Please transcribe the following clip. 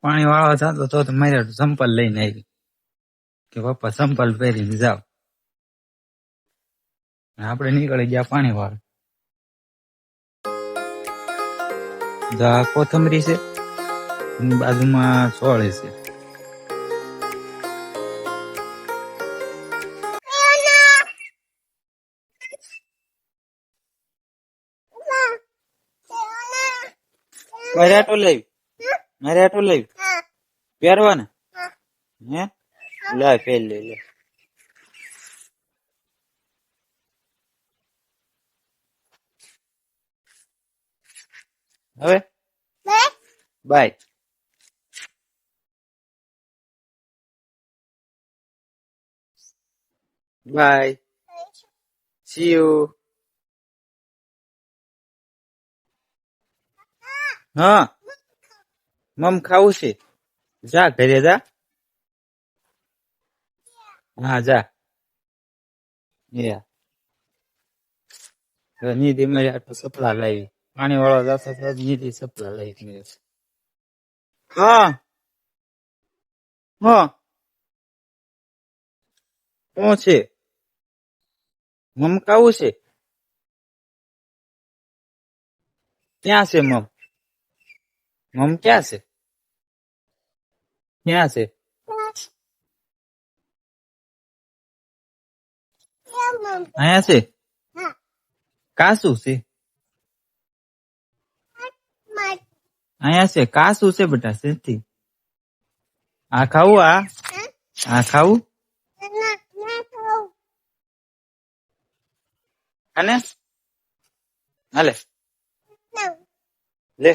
પાણી વાળવા થતો તો મારે સંપલ લઈને આવી કે પપ્પા સંપલ પહેરીને જાવ. આપણે નીકળી ગયા પાણી વાળા. કોથમરી છે બાજુમાં સોળી છે. મારે આટો લઈ પહેરવાના હે લે પહેર લે. હવે બાય. બાય. C you. હા મમ ખાવું છે. જા ઘરે જા. હા જા. નિધિ મારી આટલું સપલા લાવી પાણી વાળો જતો નિધિ સપલા લાવી. હા હા શું છે મમ ખાવું છે. ક્યાં છે મમ ક્યાં છે ક્યાં છે. અહીંયા છે કાસું છે. અહીંયા છે કાસું છે બેટા શેથી. આ ખાવું આ ખાવું અને હાલે લે.